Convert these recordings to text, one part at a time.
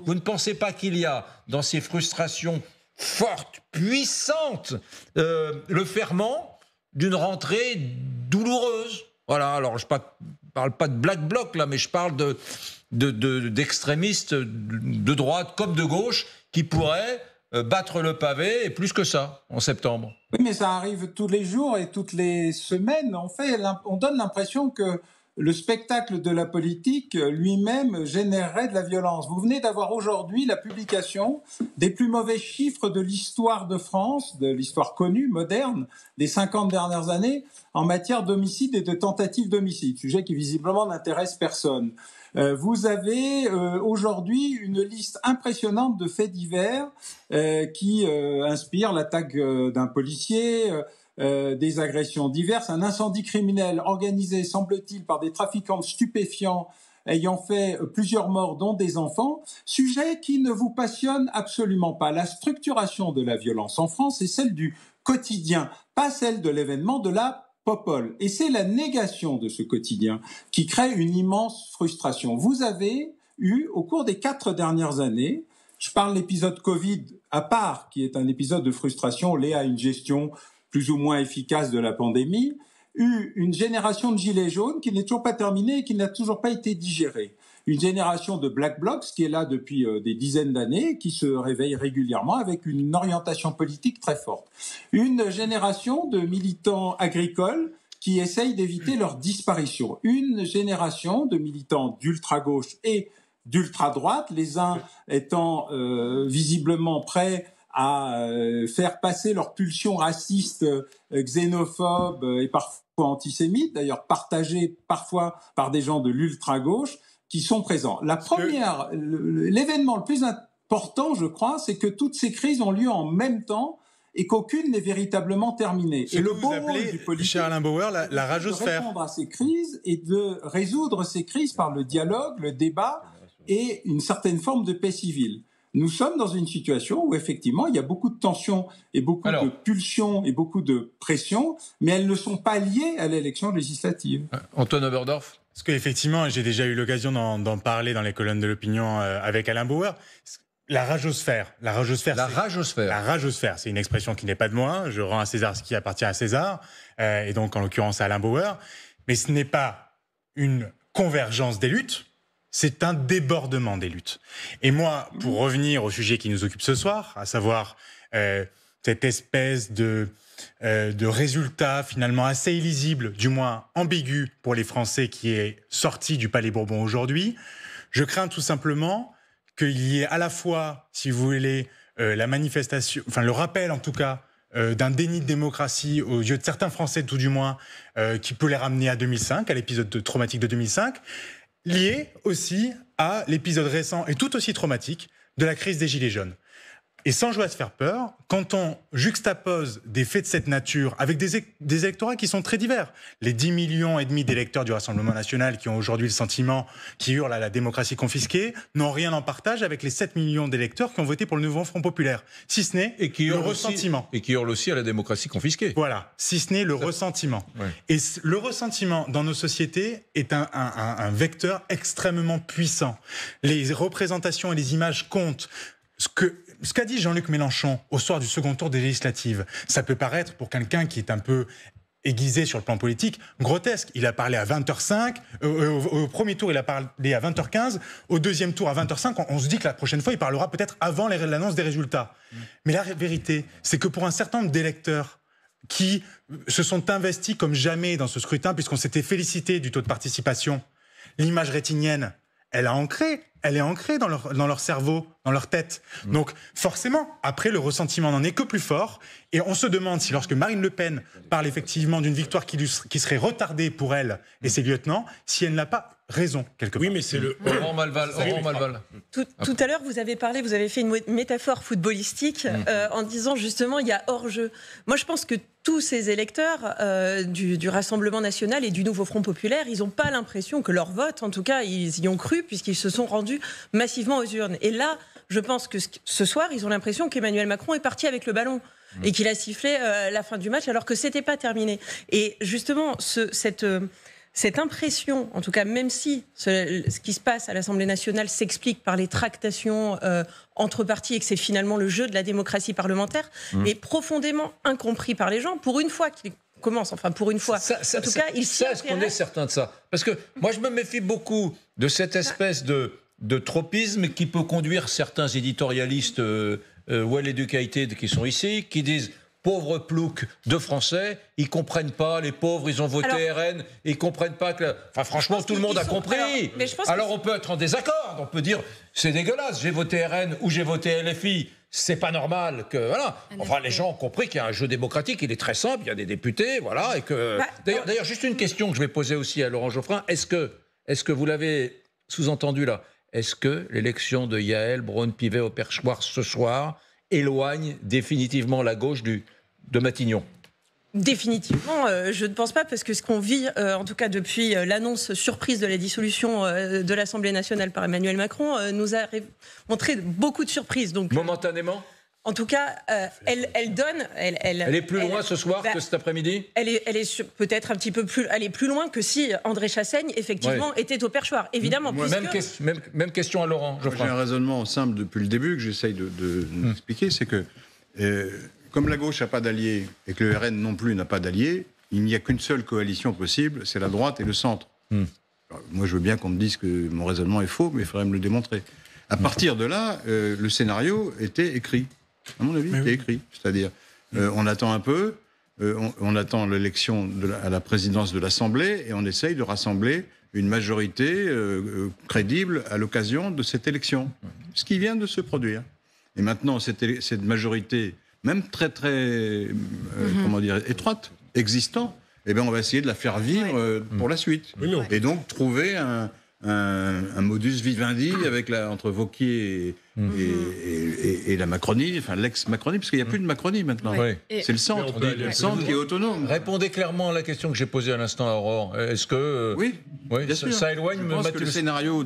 Vous ne pensez pas qu'il y a dans ces frustrations fortes, puissantes, le ferment d'une rentrée douloureuse? Voilà, alors je ne parle pas de Black Bloc là, mais je parle d'extrémistes de droite comme de gauche qui pourraient battre le pavé, et plus que ça, en septembre. Oui, mais ça arrive tous les jours et toutes les semaines. On donne l'impression que le spectacle de la politique lui-même générerait de la violence. Vous venez d'avoir aujourd'hui la publication des plus mauvais chiffres de l'histoire de France, de l'histoire connue, moderne, des 50 dernières années, en matière d'homicide et de tentative d'homicide, sujet qui visiblement n'intéresse personne. Vous avez aujourd'hui une liste impressionnante de faits divers qui inspirent l'attaque d'un policier, des agressions diverses, un incendie criminel organisé, semble-t-il, par des trafiquants de stupéfiants ayant fait plusieurs morts, dont des enfants, sujet qui ne vous passionne absolument pas. La structuration de la violence en France est celle du quotidien, pas celle de l'événement, de la popole. Et c'est la négation de ce quotidien qui crée une immense frustration. Vous avez eu, au cours des 4 dernières années, je parle de l'épisode Covid à part, qui est un épisode de frustration lié à une gestion plus ou moins efficace de la pandémie, eu une génération de gilets jaunes qui n'est toujours pas terminée et qui n'a toujours pas été digérée. Une génération de Black Blocs qui est là depuis des dizaines d'années, qui se réveille régulièrement avec une orientation politique très forte. Une génération de militants agricoles qui essayent d'éviter leur disparition. Une génération de militants d'ultra-gauche et d'ultra-droite, les uns étant visiblement prêts à faire passer leurs pulsions racistes, xénophobes et parfois antisémites, d'ailleurs partagées parfois par des gens de l'ultra-gauche, qui sont présents. L'événement le plus important, je crois, c'est que toutes ces crises ont lieu en même temps et qu'aucune n'est véritablement terminée. Et le beau rôle du politique, cher Alain Bauer, la rageosphère, de répondre à ces crises et de résoudre ces crises par le dialogue, le débat et une certaine forme de paix civile. Nous sommes dans une situation où, effectivement, il y a beaucoup de tensions et beaucoup de pulsions et beaucoup de pressions, mais elles ne sont pas liées à l'élection législative. Antoine Oberdorf. Parce qu'effectivement, j'ai déjà eu l'occasion d'en parler dans les colonnes de l'opinion avec Alain Bauer. La rageosphère, c'est une expression qui n'est pas de moi. Je rends à César ce qui appartient à César, et donc en l'occurrence à Alain Bauer. Mais ce n'est pas une convergence des luttes, c'est un débordement des luttes. Et moi, pour revenir au sujet qui nous occupe ce soir, à savoir cette espèce de résultat finalement assez illisible, du moins ambigu pour les Français, qui est sorti du Palais Bourbon aujourd'hui, je crains tout simplement qu'il y ait à la fois, si vous voulez, la manifestation, enfin le rappel en tout cas, d'un déni de démocratie aux yeux de certains Français, tout du moins, qui peut les ramener à 2005, à l'épisode traumatique de 2005, lié aussi à l'épisode récent et tout aussi traumatique de la crise des Gilets jaunes. Et sans jouer à se faire peur, quand on juxtapose des faits de cette nature avec des électorats qui sont très divers, les 10,5 millions d'électeurs du Rassemblement national qui ont aujourd'hui le sentiment, qui hurlent à la démocratie confisquée, n'ont rien en partage avec les 7 millions d'électeurs qui ont voté pour le nouveau Front populaire, si ce n'est le ressentiment. Et qui hurlent aussi à la démocratie confisquée. Voilà, si ce n'est le ressentiment. Ouais. Et le ressentiment dans nos sociétés est un vecteur extrêmement puissant. Les représentations et les images comptent. Ce qu'a dit Jean-Luc Mélenchon au soir du second tour des législatives, ça peut paraître, pour quelqu'un qui est un peu aiguisé sur le plan politique, grotesque. Il a parlé à 20h05, au premier tour il a parlé à 20h15, au deuxième tour à 20h05, on se dit que la prochaine fois il parlera peut-être avant l'annonce des résultats. Mais la vérité, c'est que pour un certain nombre d'électeurs qui se sont investis comme jamais dans ce scrutin, puisqu'on s'était félicité du taux de participation, l'image rétinienne, elle est ancrée dans leur cerveau, dans leur tête. Donc forcément, après, le ressentiment n'en est que plus fort. Et on se demande si lorsque Marine Le Pen parle effectivement d'une victoire qui serait retardée pour elle et ses lieutenants, si elle n'a pas raison quelque part. Oui, mais c'est le Laurent Malval. Tout à l'heure, vous avez fait une métaphore footballistique en disant justement il y a hors-jeu. Moi, je pense que tous ces électeurs du Rassemblement national et du Nouveau Front populaire, ils n'ont pas l'impression que leur vote, en tout cas, ils y ont cru puisqu'ils se sont rendus massivement aux urnes. Et là, je pense que ce soir, ils ont l'impression qu'Emmanuel Macron est parti avec le ballon et qu'il a sifflé la fin du match alors que c'était pas terminé. Et justement, cette impression, en tout cas, même si ce qui se passe à l'Assemblée nationale s'explique par les tractations entre partis et que c'est finalement le jeu de la démocratie parlementaire, est profondément incompris par les gens. Pour une fois qu'il commence, enfin pour une fois, en tout cas, il s'y est-ce qu'on est certain de ça? Parce que moi, je me méfie beaucoup de cette espèce de tropisme qui peut conduire certains éditorialistes well educated qui sont ici, qui disent pauvres ploucs de Français, ils comprennent pas, les pauvres, ils ont voté RN, ils comprennent pas que... Enfin, franchement, tout le monde a compris. Alors, on peut être en désaccord, on peut dire, c'est dégueulasse, j'ai voté RN ou j'ai voté LFI, c'est pas normal que... Voilà. Enfin, les gens ont compris qu'il y a un jeu démocratique, il est très simple, il y a des députés, voilà, et que... D'ailleurs, juste une question que je vais poser aussi à Laurent Geoffrin, est-ce que vous l'avez sous-entendu là, est-ce que l'élection de Yaël Braun-Pivet au perchoir ce soir éloigne définitivement la gauche de Matignon? Définitivement, je ne pense pas, parce que ce qu'on vit, en tout cas depuis l'annonce surprise de la dissolution de l'Assemblée nationale par Emmanuel Macron, nous a montré beaucoup de surprises. Donc, momentanément en tout cas, elle donne... Elle est plus loin ce soir que cet après-midi? Elle est peut-être un petit peu plus... Elle est plus loin que si André Chassaigne, effectivement, était au perchoir, évidemment. Même question à Laurent. J'ai un raisonnement simple depuis le début que j'essaye de expliquer, c'est que comme la gauche n'a pas d'alliés et que le RN non plus n'a pas d'alliés, il n'y a qu'une seule coalition possible, c'est la droite et le centre. Alors, moi, je veux bien qu'on me dise que mon raisonnement est faux, mais il faudrait me le démontrer. À partir de là, le scénario était écrit. À mon avis, il était écrit. C'est-à-dire, on attend un peu, on attend l'élection à la présidence de l'Assemblée et on essaye de rassembler une majorité crédible à l'occasion de cette élection. Ce qui vient de se produire. Et maintenant, cette majorité, même très, très, comment dire, étroite, existant, eh bien, on va essayer de la faire vivre pour la suite. Et donc, trouver un modus vivendi entre Wauquiez et la Macronie, enfin l'ex-Macronie, parce qu'il n'y a plus de Macronie maintenant. C'est le centre, le centre qui est autonome. Répondez clairement à la question que j'ai posée à l'instant à Aurore. Est-ce que oui, bien sûr. Ça éloigne? Je pense que le scénario,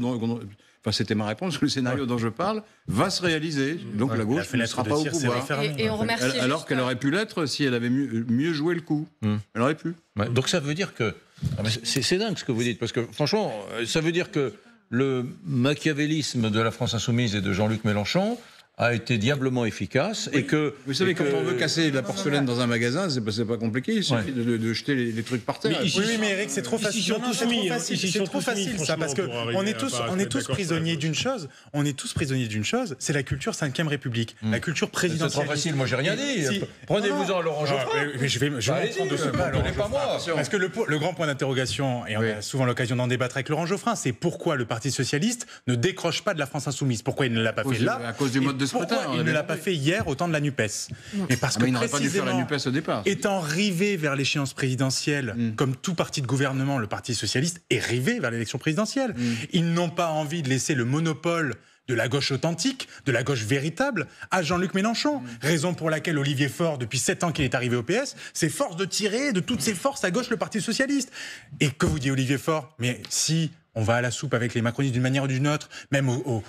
enfin c'était ma réponse, que le scénario dont je parle va se réaliser. Donc la gauche ne sera pas au pouvoir. Et on remercie alors qu'elle aurait pu l'être si elle avait mieux joué le coup. Elle aurait pu. Donc ça veut dire que... C'est dingue ce que vous dites, parce que franchement, ça veut dire que le machiavélisme de la France Insoumise et de Jean-Luc Mélenchon a été diablement efficace et que... Vous savez, quand on veut casser de la porcelaine dans un magasin, c'est pas compliqué, il suffit de jeter les trucs par terre. Oui, mais Eric, c'est trop facile. C'est trop facile ça, parce qu'on est tous prisonniers d'une chose. On est tous prisonniers d'une chose, c'est la culture 5e République, la culture présidentielle. C'est trop facile, moi j'ai rien dit. Prenez-vous-en Laurent Geoffrin. Je vais m'en de ce pas, pas moi. Parce que le grand point d'interrogation, et on a souvent l'occasion d'en débattre avec Laurent Geoffrin, c'est pourquoi le Parti socialiste ne décroche pas de la France Insoumise. Pourquoi il ne l'a pas fait là? À cause du mode de scrutin. Il ne l'a pas fait hier au temps de la NUPES. Mais parce que il n'aurait pas dû faire la NUPES au départ. Étant rivé vers l'échéance présidentielle, comme tout parti de gouvernement, le Parti socialiste est rivé vers l'élection présidentielle. Ils n'ont pas envie de laisser le monopole de la gauche authentique, de la gauche véritable, à Jean-Luc Mélenchon. Raison pour laquelle Olivier Faure, depuis 7 ans qu'il est arrivé au PS, s'efforce de tirer de toutes ses forces à gauche le Parti socialiste. Et que vous dit Olivier Faure? Mais si... on va à la soupe avec les macronistes d'une manière ou d'une autre, même au nom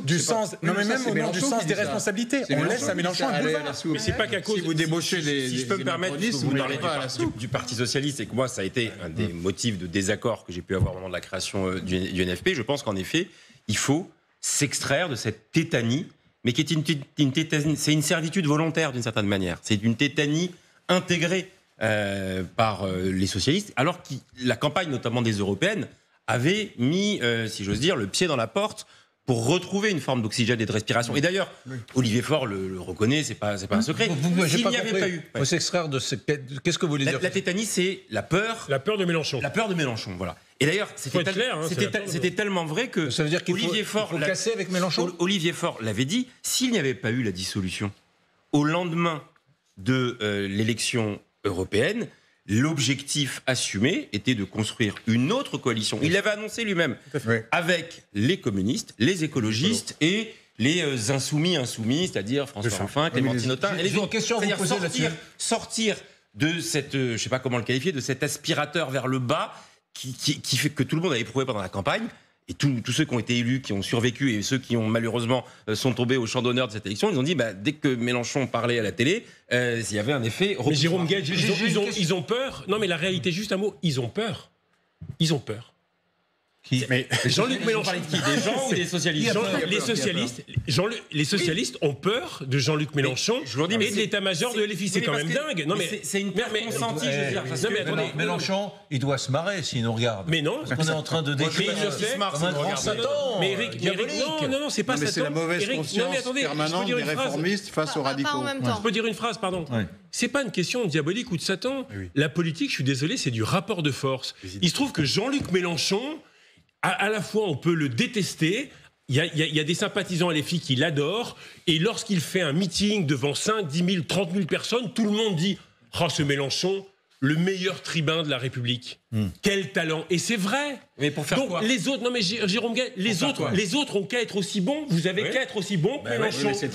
du sens, non mais même au nom du sens des responsabilités. On laisse à Mélenchon un boulevard. Mais c'est pas qu'à cause. Si vous débauchez si je peux me permettre, vous parlez du Parti socialiste et que moi ça a été un des motifs de désaccord que j'ai pu avoir au moment de la création du NFP. Je pense qu'en effet, il faut s'extraire de cette tétanie, mais qui est une tétanie, c'est une servitude volontaire d'une certaine manière. C'est une tétanie intégrée par les socialistes, alors que la campagne, notamment des européennes, avait mis, si j'ose dire, le pied dans la porte pour retrouver une forme d'oxygène et de respiration. Et d'ailleurs, Olivier Faure le reconnaît, c'est pas un secret. S'il n'y avait pas eu... Faut s'extraire de ce... Qu'est-ce que vous voulez dire? La tétanie, c'est la peur... La peur de Mélenchon. La peur de Mélenchon, voilà. Et d'ailleurs, c'était tellement vrai que... Ça veut dire qu'il faut casser avec Mélenchon. Olivier Faure l'avait dit, s'il n'y avait pas eu la dissolution, au lendemain de l'élection européenne, l'objectif assumé était de construire une autre coalition. Il l'avait annoncé lui-même, avec les communistes, les écologistes et les insoumis, c'est-à-dire François Ruffin, Clémentine Autain. J'ai une question à vous poser là-dessus. Sortir de cette, je ne sais pas comment le qualifier, de cet aspirateur vers le bas qui fait que tout le monde a éprouvé pendant la campagne. Et tous ceux qui ont été élus, qui ont survécu, et ceux qui ont malheureusement sont tombés au champ d'honneur de cette élection, ils ont dit, dès que Mélenchon parlait à la télé, il y avait un effet... Mais Jérôme Gage, ils ont peur. Non, mais la réalité, juste un mot, ils ont peur. Ils ont peur. Mais Jean-Luc Mélenchon. Des gens ou des socialistes? Les socialistes ont peur de Jean-Luc Mélenchon je vous le dis, et de l'état-major de LFI. C'est quand même dingue. Non, mais c'est une peur consentie, je veux dire. Non, mais attendez. Mélenchon, il doit se marrer s'il nous regarde. Mais non. Parce qu'on est en train de décrire il le fait. comme un grand Satan. Mais Eric, non, c'est pas mais Satan. c'est la mauvaise Eric, conscience permanente des réformistes face aux radicaux. Pas en même temps. Je peux dire une phrase, pardon. Ouais. C'est pas une question diabolique ou de Satan. Oui. La politique, je suis désolé, c'est du rapport de force. Il se trouve que Jean-Luc Mélenchon, à la fois, on peut le détester. Il y a des sympathisants LFI qui l'adorent. Et lorsqu'il fait un meeting devant 5, 10 000, 30 000 personnes, tout le monde dit « Oh, ce Mélenchon, le meilleur tribun de la République. Quel talent !» Et c'est vrai. Mais pour faire Donc, quoi? les autres, non mais Jérôme Gay, les autres ont qu'à être aussi bons. Vous avez qu'à être aussi bons que Mélenchon.